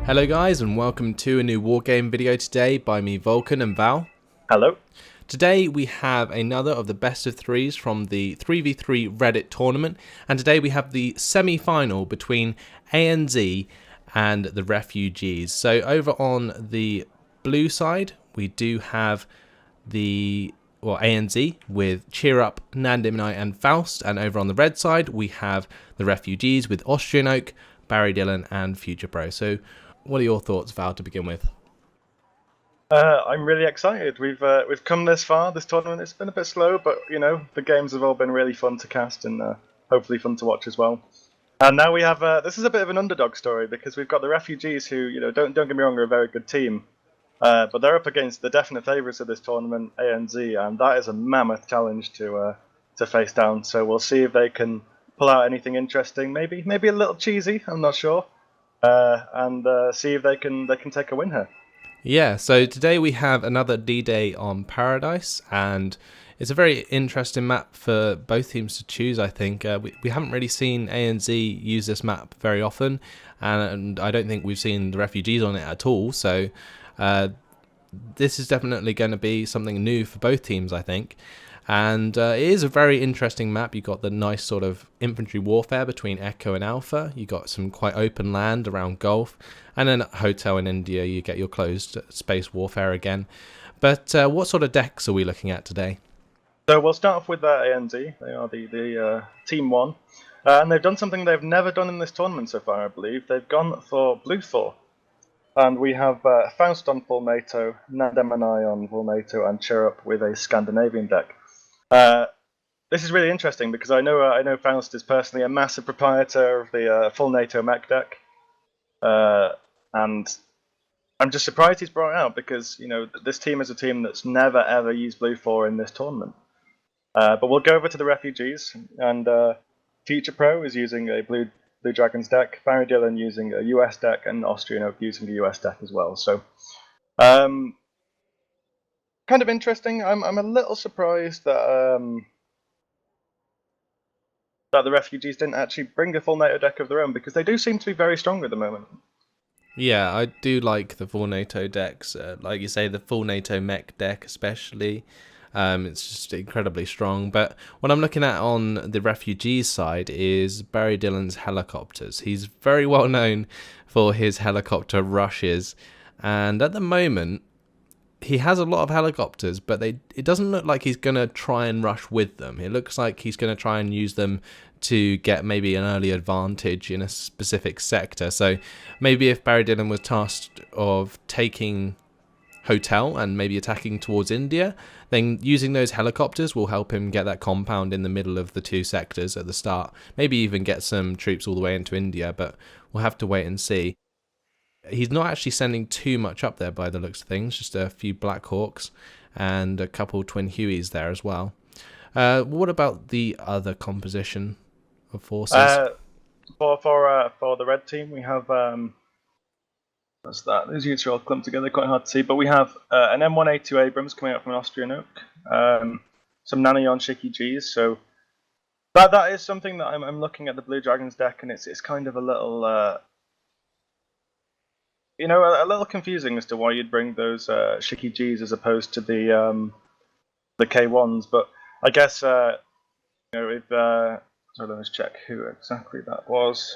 Hello guys and welcome to a new Wargame video today by me Vulcan and Val. Hello. Today we have another of the best of threes from the 3v3 Reddit tournament, and today we have the semi-final between ANZ and the Refugees. So over on the blue side we do have the ANZ with Cheer Up, Nandimni and Faust, and over on the red side we have the Refugees with Austrian Oak, Barry Dillon and Future Pro. So what are your thoughts, Val, to begin with? I'm really excited. We've come this far. This tournament, it's been a bit slow, but you know the games have all been really fun to cast and hopefully fun to watch as well. And now we have this is a bit of an underdog story because we've got the Refugees, who don't get me wrong, are a very good team, but they're up against the definite favourites of this tournament, ANZ, and that is a mammoth challenge to face down. So we'll see if they can pull out anything interesting. Maybe a little cheesy. I'm not sure. And see if they can take a win here. Yeah, so today we have another D-Day on Paradise, and it's a very interesting map for both teams to choose, I think. We haven't really seen ANZ use this map very often, and I don't think we've seen the Refugees on it at all, so this is definitely going to be something new for both teams, I think. And it is a very interesting map. You've got the nice sort of infantry warfare between Echo and Alpha. You've got some quite open land around Gulf. And then at Hotel in India, you get your closed space warfare again. But what sort of decks are we looking at today? So we'll start off with ANZ. They are the Team 1. And they've done something they've never done in this tournament so far, I believe. They've gone for Blue 4. And we have Faust on full NATO, Nandemani on full NATO, and Cheer Up with a Scandinavian deck. This is really interesting because I know Faust is personally a massive proprietor of the full NATO mech deck, and I'm just surprised he's brought it out because this team is a team that's never ever used Blue 4 in this tournament. But we'll go over to the Refugees, and Future Pro is using a Blue Dragons deck, Barry Dillon using a US deck, and Austrian Oak using a US deck as well. So. Kind of interesting. I'm a little surprised that that the Refugees didn't actually bring a full NATO deck of their own, because they do seem to be very strong at the moment. Yeah, I do like the full NATO decks. Like you say, the full NATO mech deck especially. It's just incredibly strong. But what I'm looking at on the Refugees side is Barry Dillon's helicopters. He's very well known for his helicopter rushes. And at the moment, he has a lot of helicopters, but it doesn't look like he's going to try and rush with them. It looks like he's going to try and use them to get maybe an early advantage in a specific sector. So maybe if Barry Dillon was tasked of taking Hotel and maybe attacking towards India, then using those helicopters will help him get that compound in the middle of the two sectors at the start. Maybe even get some troops all the way into India, but we'll have to wait and see. He's not actually sending too much up there by the looks of things, just a few Black Hawks and a couple Twin Hueys there as well. What about the other composition of forces? For the red team, we have what's that? These units are all clumped together, quite hard to see. But we have an M1A2 Abrams coming out from an Austrian Oak, some Nanayon Shiki Gs. So that is something that I'm looking at the Blue Dragons deck, and it's kind of a little. A little confusing as to why you'd bring those Shiki Gs as opposed to the K1s, but I guess if so let's check who exactly that was.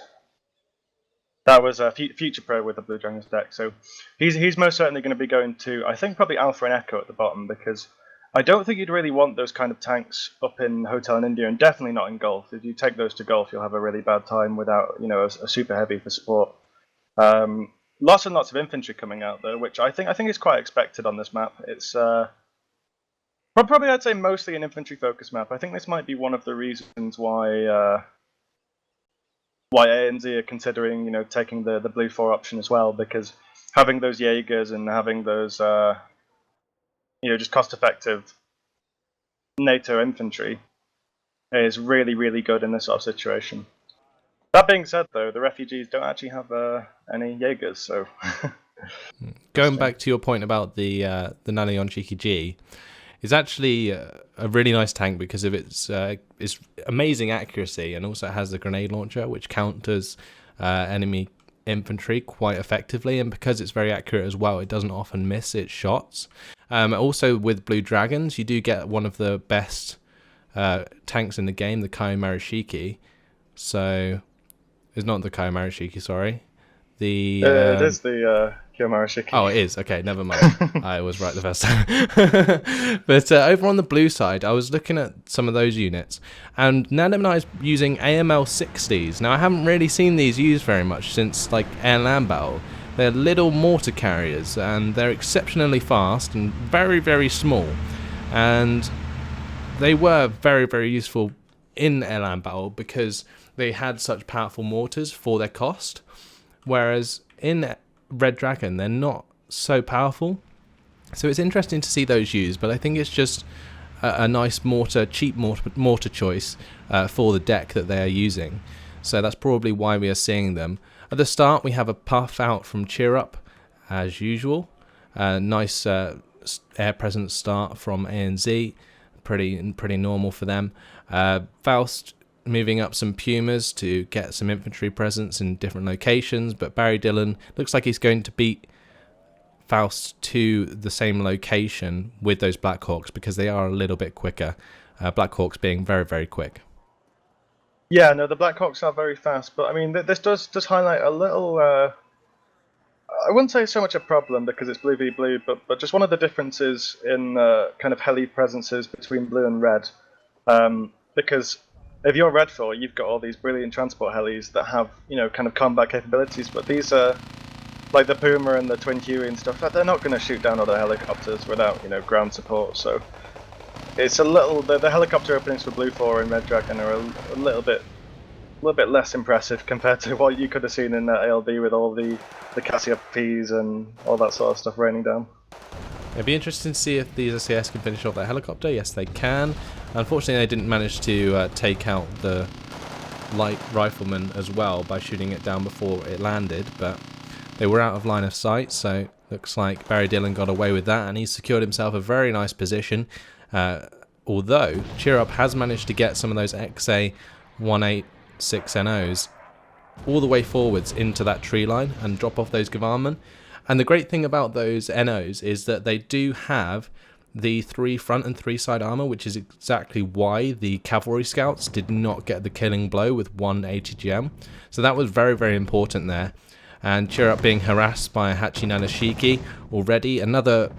That was Future Pro with the Blue Dragons deck, so he's most certainly going to be going to, I think, probably Alpha and Echo at the bottom, because I don't think you'd really want those kind of tanks up in Hotel in India, and definitely not in Gulf. If you take those to Gulf, you'll have a really bad time without a super heavy for support. Lots and lots of infantry coming out though, which I think is quite expected on this map. It's probably, I'd say, mostly an infantry focused map. I think this might be one of the reasons why ANZ are considering taking the Blue 4 option as well, because having those Jaegers and having those just cost effective NATO infantry is really, really good in this sort of situation. That being said, though, the Refugees don't actually have any Jaegers, so. Going back to your point about the Nanayon Shiki G, is actually a really nice tank because of its amazing accuracy, and also it has the grenade launcher, which counters enemy infantry quite effectively, and because it's very accurate as well, it doesn't often miss its shots. Also with Blue Dragons, you do get one of the best tanks in the game, the Kyomarashiki. So it's not the Kyomarashiki, sorry. It is the Kyomarashiki. Oh, it is. Okay, never mind. I was right the first time. But over on the blue side, I was looking at some of those units, and Nandem is using AML 60s. Now, I haven't really seen these used very much since like Air Land Battle. They're little mortar carriers, and they're exceptionally fast and very, very small. And they were very, very useful in Air Land Battle because they had such powerful mortars for their cost. Whereas in Red Dragon, they're not so powerful. So it's interesting to see those used, but I think it's just a nice mortar, cheap mortar choice for the deck that they are using. So that's probably why we are seeing them. At the start, we have a puff out from Cheer Up, as usual. Nice air presence start from ANZ, pretty normal for them. Faust moving up some Pumas to get some infantry presence in different locations, but Barry Dillon looks like he's going to beat Faust to the same location with those Blackhawks because they are a little bit quicker. Blackhawks being very, very quick. Yeah, no, the Blackhawks are very fast, but I mean, this does highlight a little. I wouldn't say so much a problem because it's blue v blue, but just one of the differences in kind of heli presences between blue and red. Because if you're red 4, you've got all these brilliant transport helis that have, kind of combat capabilities, but these are like the Puma and the Twin Huey and stuff. They're not going to shoot down other helicopters without, ground support. So it's a little. The helicopter openings for Blue 4 and Red Dragon are a little bit less impressive compared to what you could have seen in ALB with all the Cassiopeias and all that sort of stuff raining down. It'd be interesting to see if these SAS can finish off their helicopter. Yes, they can. Unfortunately, they didn't manage to take out the light rifleman as well by shooting it down before it landed, but they were out of line of sight, so looks like Barry Dillon got away with that, and he's secured himself a very nice position. Although, Cheer Up has managed to get some of those XA-186 NOs all the way forwards into that tree line and drop off those Gevarmen. And the great thing about those NOs is that they do have the 3 front and 3 side armor, which is exactly why the cavalry scouts did not get the killing blow with 1 ATGM. So that was very, very important there. And Cheer Up being harassed by a Hachi Nanashiki already. Another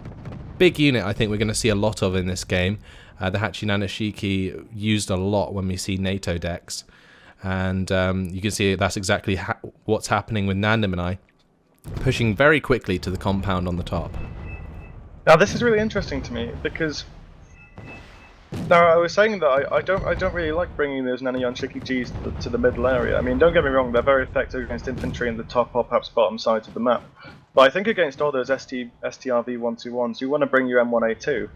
big unit I think we're going to see a lot of in this game. The Hachi Nanashiki used a lot when we see NATO decks. And you can see that's exactly what's happening with Nandem and I. Pushing very quickly to the compound on the top. Now this is really interesting to me because now I was saying that I don't really like bringing those Nanayon Shiki Gs to the middle area. I mean, don't get me wrong, they're very effective against infantry in the top or perhaps bottom sides of the map. But I think against all those STRV-121s, you want to bring your M1A2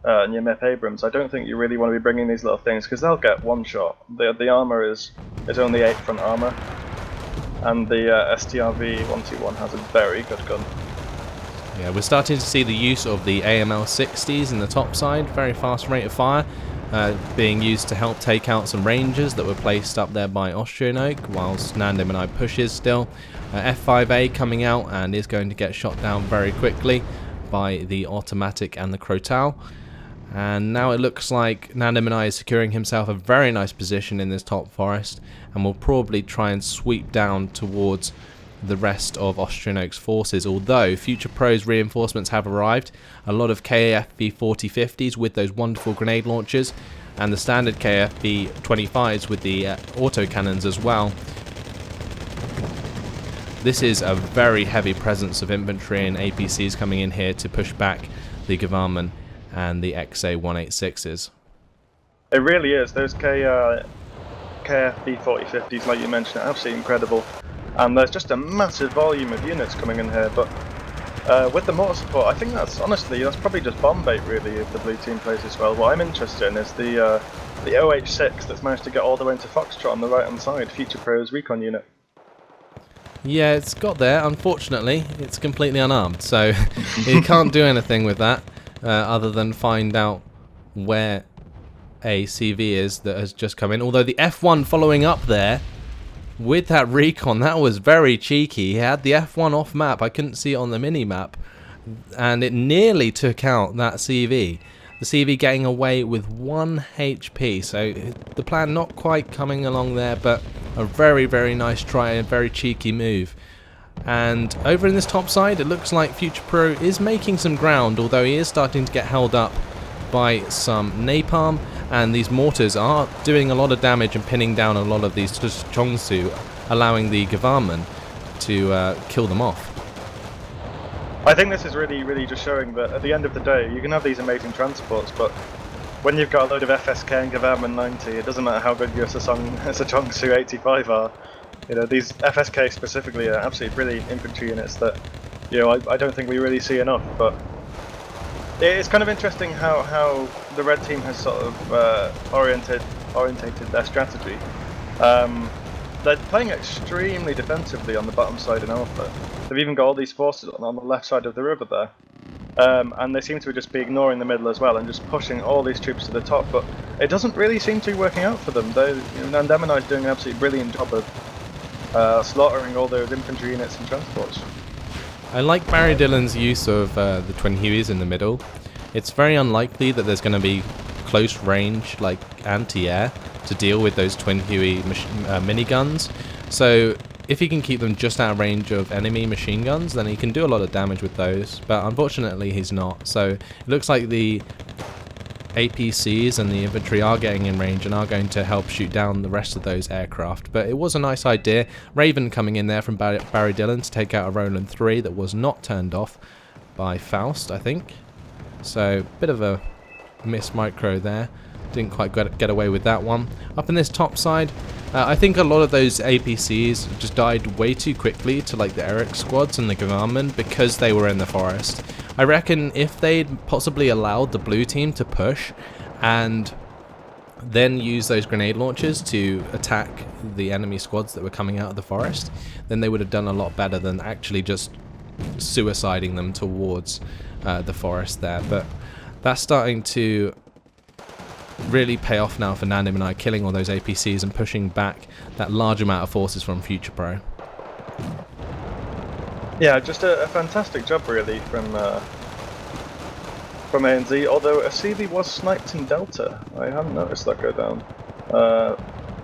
and your MIP Abrams. I don't think you really want to be bringing these little things because they'll get one shot. The armor is only 8 front armor. And the STRV-121 has a very good gun. Yeah, we're starting to see the use of the AML 60s in the top side, very fast rate of fire, being used to help take out some rangers that were placed up there by Austrian Oak, whilst Nandem and I pushes still. F5A coming out and is going to get shot down very quickly by the automatic and the Crotal. And now it looks like Nandem and I is securing himself a very nice position in this top forest, and will probably try and sweep down towards the rest of Austrian Oak's forces. Although Future Pro's reinforcements have arrived, a lot of KAFB 4050s with those wonderful grenade launchers, and the standard KFB 25s with the autocannons as well. This is a very heavy presence of infantry and APCs coming in here to push back the Gevarmen and the XA-186s. It really is. Those KFB 4050s, like you mentioned, are absolutely incredible. And there's just a massive volume of units coming in here. But with the mortar support, I think that's probably just bomb bait really if the blue team plays as well. What I'm interested in is the OH6 that's managed to get all the way into Foxtrot on the right hand side, Future Pro's recon unit. Yeah, it's got there. Unfortunately, it's completely unarmed, so you can't do anything with that other than find out where a CV is that has just come in. Although the F1 following up there with that recon, that was very cheeky. He had the F1 off map. I couldn't see it on the mini map, and it nearly took out that CV. The CV getting away with 1 HP, so the plan not quite coming along there, but a very, very nice try, a very cheeky move. And over in this top side, it looks like Future Pro is making some ground, although he is starting to get held up by some napalm, and these mortars are doing a lot of damage and pinning down a lot of these Chongsu, allowing the government to kill them off. I think this is really just showing that at the end of the day, you can have these amazing transports, but when you've got a load of FSK and Government 90, it doesn't matter how good your Chongsu 85 are. You know, these FSK specifically are absolutely brilliant infantry units that, you know, I don't think we really see enough. But it's kind of interesting how the red team has sort of orientated their strategy. They're playing extremely defensively on the bottom side in Alpha. They've even got all these forces on the left side of the river there. And they seem to just be ignoring the middle as well and just pushing all these troops to the top, but it doesn't really seem to be working out for them. Nandemani is doing an absolutely brilliant job of slaughtering all those infantry units and transports. I like Barry Dillon's use of the twin Hueys in the middle. It's very unlikely that there's going to be close range, like anti-air, to deal with those twin Huey miniguns. So if he can keep them just out of range of enemy machine guns, then he can do a lot of damage with those, but unfortunately he's not. So it looks like the APCs and the infantry are getting in range and are going to help shoot down the rest of those aircraft. But it was a nice idea. Raven coming in there from Barry Dillon to take out a Roland 3 that was not turned off by Faust, I think. So bit of a miss micro there. Didn't quite get away with that one. Up in this top side, I think a lot of those APCs just died way too quickly to like the Eric squads and the government because they were in the forest. I reckon if they'd possibly allowed the blue team to push and then use those grenade launchers to attack the enemy squads that were coming out of the forest, then they would have done a lot better than actually just suiciding them towards the forest there. But that's starting to really pay off now for Nandemani, killing all those APCs and pushing back that large amount of forces from Future Pro. Yeah, just a fantastic job really from ANZ, although a CV was sniped in Delta. I haven't noticed that go down.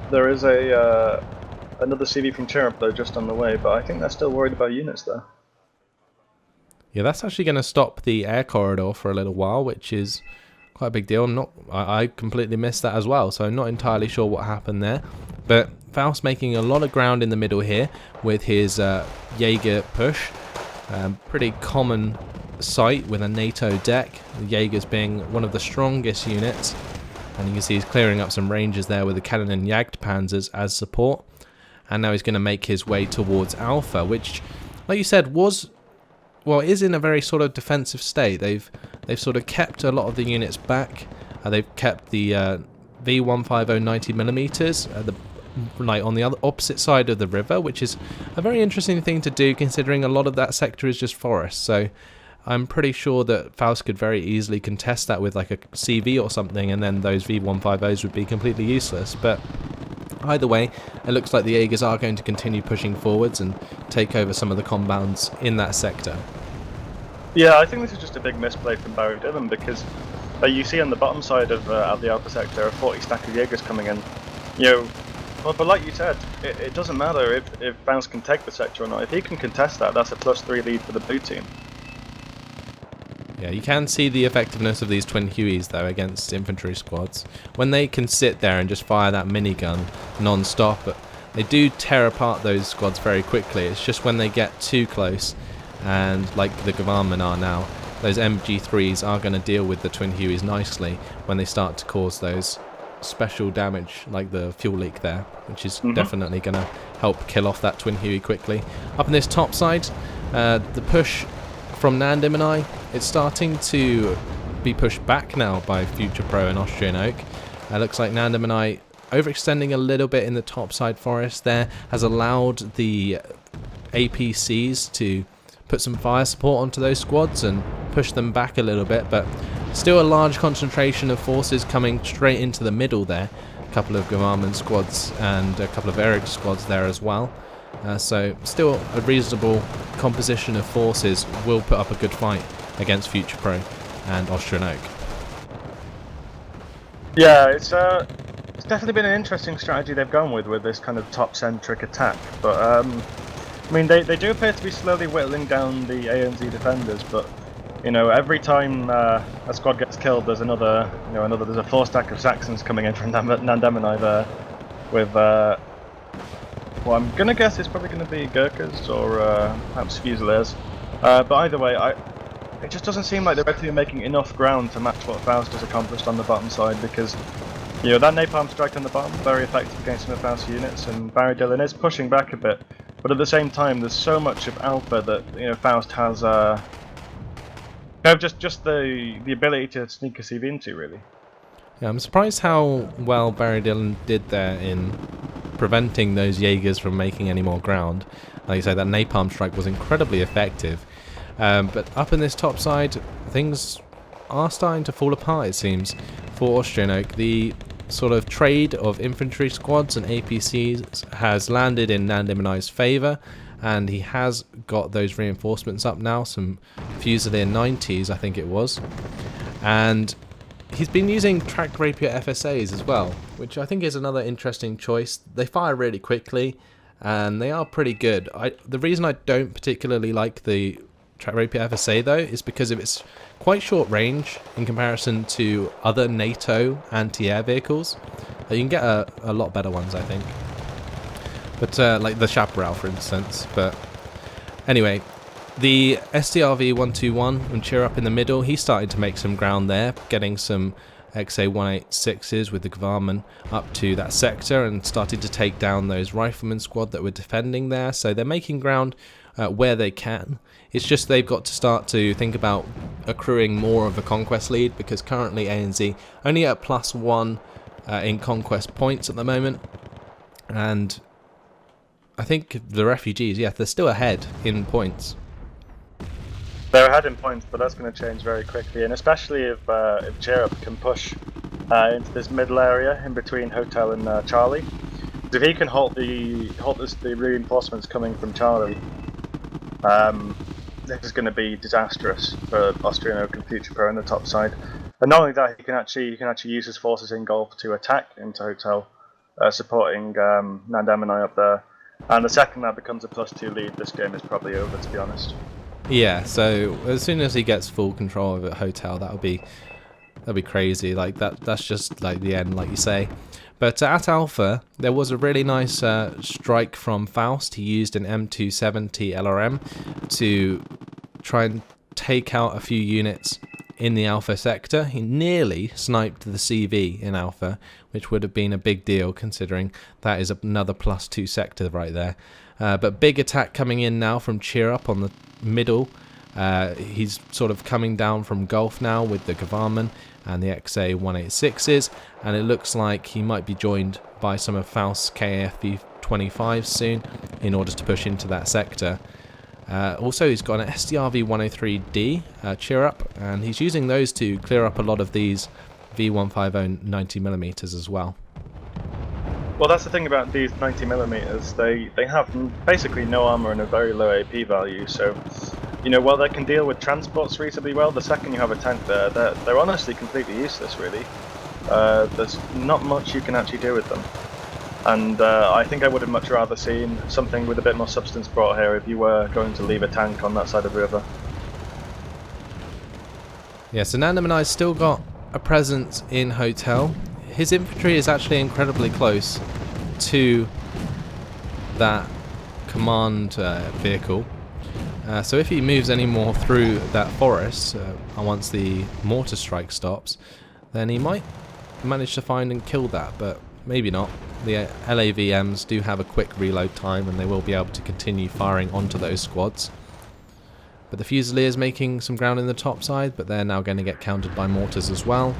There is another CV from Cherub though just on the way, but I think they're still worried about units there. Yeah, that's actually going to stop the air corridor for a little while, which is quite a big deal. I completely missed that as well, so I'm not entirely sure what happened there. But Faust making a lot of ground in the middle here with his Jaeger push. Pretty common sight with a NATO deck, the Jaegers being one of the strongest units. And you can see he's clearing up some ranges there with the Cannon and Jagdpanzers as support. And now he's going to make his way towards Alpha, which, like you said, is in a very sort of defensive state. They've sort of kept a lot of the units back. They've kept the V150 90mm on the opposite side of the river, which is a very interesting thing to do considering a lot of that sector is just forest. So I'm pretty sure that Faust could very easily contest that with like a CV or something, and then those V150s would be completely useless. But either way, it looks like the Jaegers are going to continue pushing forwards and take over some of the compounds in that sector. Yeah, I think this is just a big misplay from Barry Dillon because you see on the bottom side of the Alpha sector a 40 stack of Jaegers coming in. You know, but like you said, it doesn't matter if Faust can take the sector or not. If he can contest that, that's a +3 lead for the blue team. Yeah, you can see the effectiveness of these twin Hueys though against infantry squads. When they can sit there and just fire that minigun non-stop, they do tear apart those squads very quickly. It's just when they get too close, and like the government are now, those MG3s are going to deal with the twin Hueys nicely when they start to cause those special damage like the fuel leak there, which is definitely going to help kill off that twin Huey quickly. Up in this top side, the push from Nandemani, it's starting to be pushed back now by Future Pro and Austrian Oak. Looks like Nandemani overextending a little bit in the top side forest there has allowed the APCs to put some fire support onto those squads and push them back a little bit, but still a large concentration of forces coming straight into the middle there. a couple of Gemarman squads and a couple of Eric squads there as well. So still a reasonable composition of forces will put up a good fight against Future Pro and Austrian Oak. Yeah, it's definitely been an interesting strategy they've gone with this kind of top-centric attack. But I mean, they do appear to be slowly whittling down the ANZ defenders. But you know, every time a squad gets killed, there's there's a 4-stack of Saxons coming in from Nandemenai there with. Well, I'm gonna guess it's probably gonna be Gurkhas or perhaps Fusiliers. But either way, it just doesn't seem like the Red Team are making enough ground to match what Faust has accomplished on the bottom side, because you know that napalm strike on the bottom very effective against some of Faust's units, and Barry Dillon is pushing back a bit. But at the same time, there's so much of Alpha that Faust has just the ability to sneak a CV into, really. Yeah, I'm surprised how well Barry Dillon did there in preventing those Jaegers from making any more ground. Like you say, that napalm strike was incredibly effective. But up in this top side, things are starting to fall apart, it seems, for Austrian Oak. The sort of trade of infantry squads and APCs has landed in Nandemenai's favour, and he has got those reinforcements up now, some Fusilier 90s I think it was. And he's been using tracked rapier FSAs as well, which I think is another interesting choice. They fire really quickly and they are pretty good. The reason I don't particularly like the tracked rapier FSA though is because of its quite short range in comparison to other NATO anti-air vehicles. You can get a lot better ones, I think. But like the Chaparral for instance. But anyway, the SDRV 121 and Cheer Up in the middle, he started to make some ground there, getting some XA 186s with the Gemarman up to that sector and started to take down those rifleman squad that were defending there. So they're making ground where they can. It's just they've got to start to think about accruing more of a conquest lead, because currently ANZ only at +1 in conquest points at the moment. And I think the refugees, yeah, they're still ahead in points. They're ahead in points, but that's going to change very quickly, and especially if Cherup can push into this middle area in between Hotel and Charlie. If he can halt the reinforcements coming from Charlie, this is going to be disastrous for Austrian Oak and Future Pro on the top side. And not only that, he can actually use his forces in Gulf to attack into Hotel, supporting Nandemenai up there. And the second that becomes a +2 lead, this game is probably over, to be honest. Yeah, so as soon as he gets full control of a Hotel, that'll be crazy. Like that's just like the end, like you say. But at Alpha, there was a really nice strike from Faust. He used an M270 LRM to try and take out a few units in the Alpha sector. He nearly sniped the CV in Alpha, which would have been a big deal considering that is another +2 sector right there. But big attack coming in now from Cheer Up on the middle. He's sort of coming down from Gulf now with the Gemarman and the XA 186s, and it looks like he might be joined by some of Faust's KAF 25s soon in order to push into that sector. Also, he's got an SDRV 103D Cheer Up, and he's using those to clear up a lot of these V150 90mm as well. Well, that's the thing about these 90mm. They have basically no armor and a very low AP value. So, while they can deal with transports reasonably well, the second you have a tank there, they're honestly completely useless. Really, there's not much you can actually do with them. And I think I would have much rather seen something with a bit more substance brought here if you were going to leave a tank on that side of the river. Yeah, so Nandemenai's still got a presence in Hotel. His infantry is actually incredibly close to that command vehicle. So if he moves any more through that forest, once the mortar strike stops, then he might manage to find and kill that, but maybe not. The LAVMs do have a quick reload time and they will be able to continue firing onto those squads. But the Fusiliers making some ground in the top side, but they're now going to get countered by mortars as well.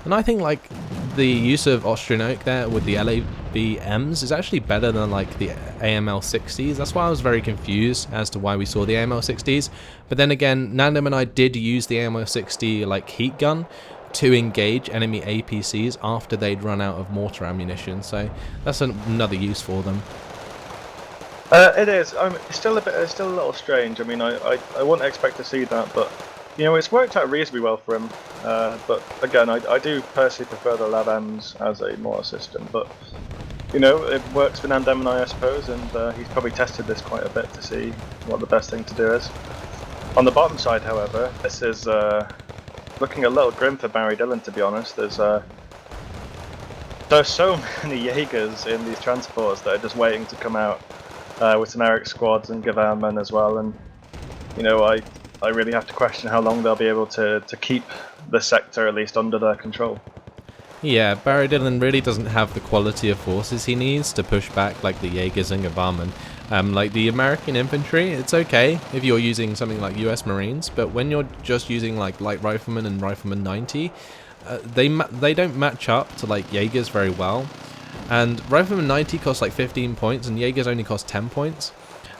And I think like the use of Austrian Oak there with the LAVMs is actually better than like the AML-60s. That's why I was very confused as to why we saw the AML-60s. But then again, Nandemenai did use the AML-60 like heat gun to engage enemy APCs after they'd run out of mortar ammunition. So that's another use for them. It is. It's still a little strange. I mean, I wouldn't expect to see that, but you know, it's worked out reasonably well for him. But again, I do personally prefer the Lavans as a mortar system. But you know, it works for Nandem, I suppose, and he's probably tested this quite a bit to see what the best thing to do is. On the bottom side, however, this is looking a little grim for Barry Dillon, to be honest. There's so many Jaegers in these transports that are just waiting to come out. With some Eric squads and Gavanman as well, and you know, I really have to question how long they'll be able to keep the sector at least under their control. Yeah, Barry Dillon really doesn't have the quality of forces he needs to push back like the Jaegers and Gavanman. Like the American infantry, it's okay if you're using something like US Marines, but when you're just using like light riflemen and rifleman 90, they don't match up to like Jaegers very well. And Rifleman 90 costs like 15 points, and Jaegers only cost 10 points.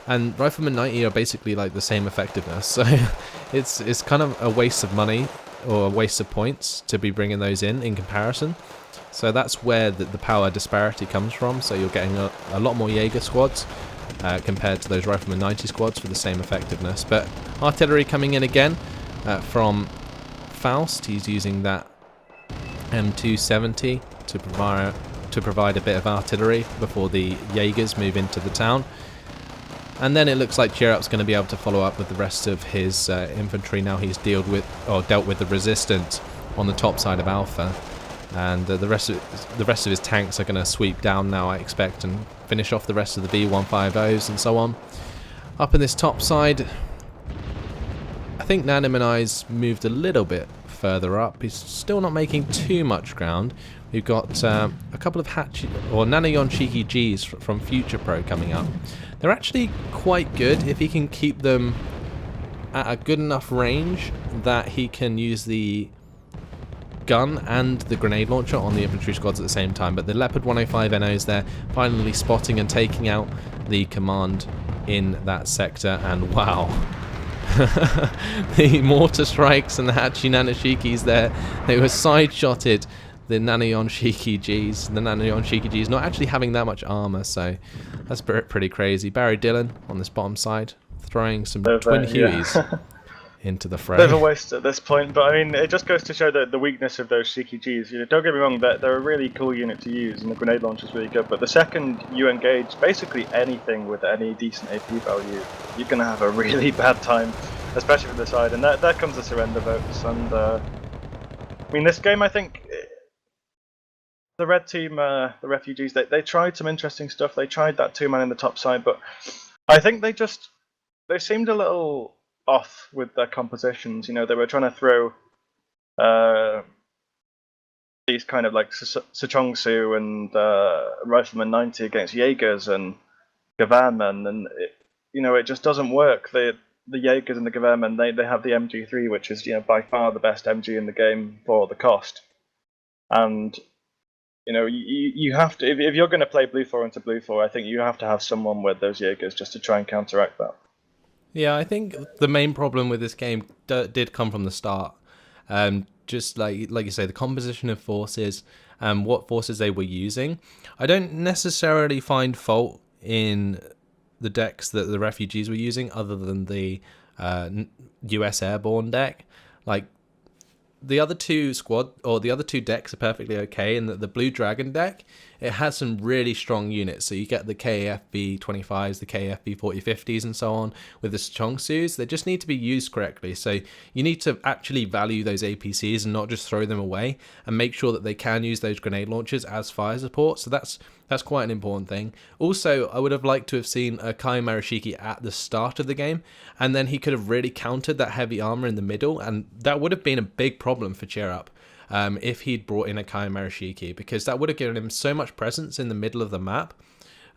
And Rifleman 90 are basically like the same effectiveness, so it's kind of a waste of money or a waste of points to be bringing those in comparison. So that's where the power disparity comes from. So you're getting a lot more Jaeger squads compared to those Rifleman 90 squads for the same effectiveness. But artillery coming in again from Faust. He's using that M270 to provide a bit of artillery before the Jaegers move into the town. And then it looks like Cheerup's going to be able to follow up with the rest of his infantry now he's dealt with the resistance on the top side of Alpha. And the rest of his tanks are going to sweep down now, I expect, and finish off the rest of the V150s and so on. Up in this top side, I think Nanim and I's moved a little bit further up. He's still not making too much ground. We've got a couple of Nanayon Cheeky Gs from Future Pro coming up. They're actually quite good if he can keep them at a good enough range that he can use the gun and the grenade launcher on the infantry squads at the same time. But the Leopard 105 NOs there finally spotting and taking out the command in that sector, and wow. The mortar strikes and the Hachi Nanashikis there, they were side-shotted the Nanayon Shiki Gs. The Nanayon Shiki Gs not actually having that much armor, so that's pretty crazy. Barry Dillon on this bottom side throwing some twin Hueys into the fray. Bit of a waste at this point, but I mean, it just goes to show the weakness of those Shiki Gs. You know, don't get me wrong, they're a really cool unit to use, and the grenade launcher is really good, but the second you engage basically anything with any decent AP value, you're going to have a really bad time, especially from the side, and there comes the surrender votes. And I mean, this game, I think the red team, the refugees, they tried some interesting stuff. They tried that 2-man in the top side, but I think they seemed a little off with their compositions. You know, they were trying to throw these kind of like Sechongsu and Rifleman 90 against Jaegers and Gavanmen, and it just doesn't work. The Jaegers and the Gavanmen, they have the MG3, which is by far the best MG in the game for the cost, and you have to, if you're going to play Blue 4 into Blue 4, I think you have to have someone with those Jaegers just to try and counteract that. Yeah, I think the main problem with this game did come from the start. Just like you say, the composition of forces and what forces they were using. I don't necessarily find fault in the decks that the refugees were using, other than the US Airborne deck. Like, the other two decks are perfectly okay, and the Blue Dragon deck, it has some really strong units. So you get the KAFB 25s, the KAFB 4050s, and so on with the Chongsus. They just need to be used correctly. So you need to actually value those APCs and not just throw them away, and make sure that they can use those grenade launchers as fire support. So that's quite an important thing. Also, I would have liked to have seen a Kai Marashiki at the start of the game, and then he could have really countered that heavy armor in the middle, and that would have been a big problem for Cheerup if he'd brought in a Kai Marashiki, because that would have given him so much presence in the middle of the map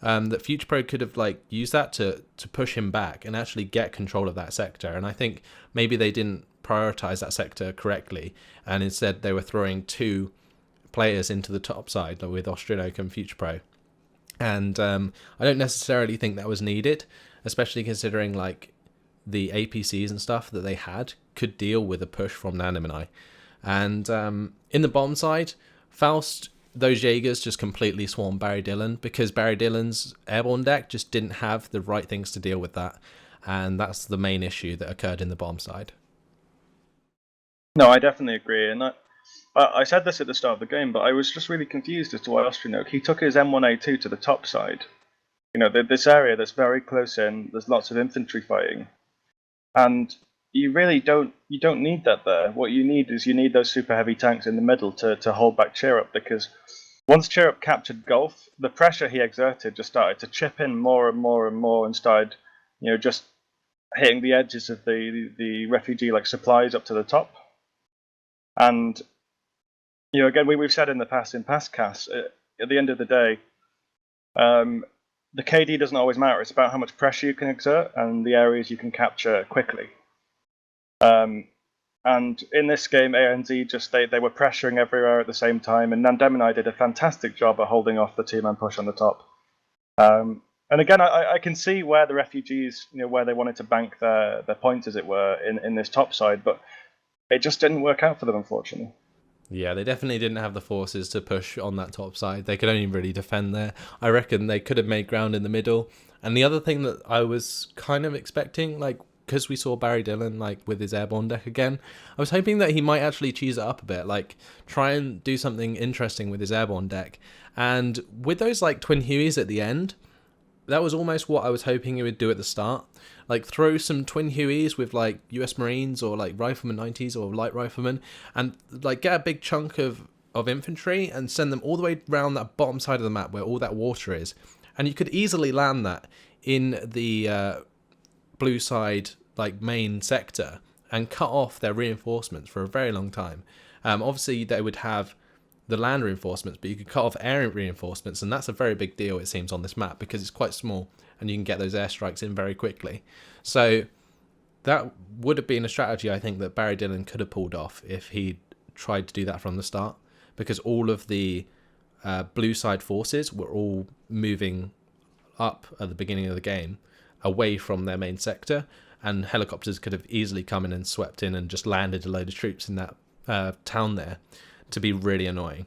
that Future Pro could have used that to push him back and actually get control of that sector. And I think maybe they didn't prioritize that sector correctly, and instead they were throwing two players into the top side with Austrian Oak and Future Pro. And I don't necessarily think that was needed, especially considering the APCs and stuff that they had could deal with a push from Nanim and I. And in the bottom side, Faust, those Jaegers just completely swarmed Barry Dillon because Barry Dillon's airborne deck just didn't have the right things to deal with that. And that's the main issue that occurred in the bottom side. No, I definitely agree. And I said this at the start of the game, but I was just really confused as to why Austrian he took his M1A2 to the top side. This area that's very close in, there's lots of infantry fighting. And you really don't need that there. What you need is those super heavy tanks in the middle to hold back Cheerup, because once Cheerup captured Gulf, the pressure he exerted just started to chip in more and more and more and started, just hitting the edges of the refugee supplies up to the top. And again, we've said in the past, in past casts, at the end of the day, the KD doesn't always matter. It's about how much pressure you can exert and the areas you can capture quickly. And in this game, ANZ just they were pressuring everywhere at the same time, and Nandemonai did a fantastic job at holding off the two-man push on the top. And again, I can see where the refugees, where they wanted to bank their points, as it were, in this top side, but it just didn't work out for them, unfortunately. Yeah, they definitely didn't have the forces to push on that top side. They could only really defend there. I reckon they could have made ground in the middle. And the other thing that I was kind of expecting, because we saw Barry Dillon with his airborne deck again, I was hoping that he might actually cheese it up a bit, try and do something interesting with his airborne deck. And with those twin Hueys at the end, that was almost what I was hoping he would do at the start. Throw some twin Hueys with US Marines or Rifleman 90s or light riflemen, and get a big chunk of infantry and send them all the way around that bottom side of the map where all that water is. And you could easily land that in the blue side main sector and cut off their reinforcements for a very long time. Obviously they would have the land reinforcements, but you could cut off air reinforcements, and that's a very big deal, it seems, on this map because it's quite small and you can get those airstrikes in very quickly. So that would have been a strategy I think that Barry Dillon could have pulled off if he tried to do that from the start, because all of the blue side forces were all moving up at the beginning of the game away from their main sector, and helicopters could have easily come in and swept in and just landed a load of troops in that town there to be really annoying.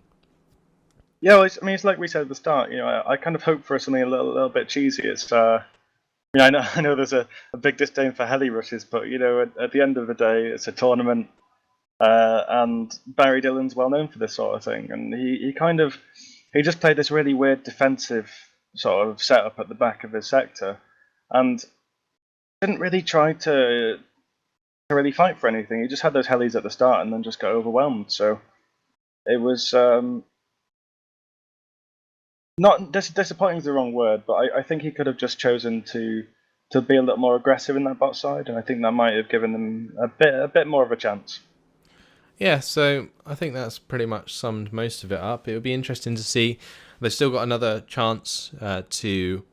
Yeah, well, it's like we said at the start. I kind of hope for something a little bit cheesy. It's I know there's a big disdain for heli rushes, but at the end of the day, it's a tournament, and Barry Dillon's well known for this sort of thing, and he just played this really weird defensive sort of setup at the back of his sector, and didn't really try to really fight for anything. He just had those helis at the start and then just got overwhelmed. So it was not disappointing is the wrong word, but I think he could have just chosen to be a little more aggressive in that bot side, and I think that might have given them a bit more of a chance. Yeah, so I think that's pretty much summed most of it up. It would be interesting to see. They've still got another chance to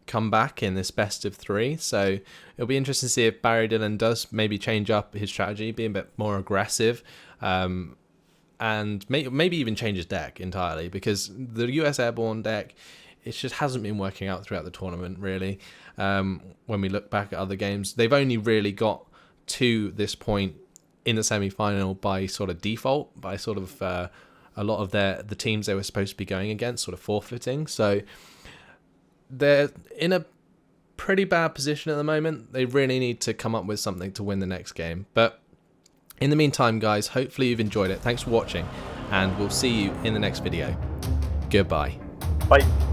come back in this best of 3, so it'll be interesting to see if Barry Dillon does maybe change up his strategy, be a bit more aggressive, and maybe even change his deck entirely, because the US Airborne deck, it just hasn't been working out throughout the tournament, really. When we look back at other games, they've only really got to this point in the semi-final by sort of default, by sort of a lot of the teams they were supposed to be going against sort of forfeiting. So they're in a pretty bad position at the moment. They really need to come up with something to win the next game. But in the meantime, guys, hopefully you've enjoyed it. Thanks for watching, and we'll see you in the next video. Goodbye. Bye.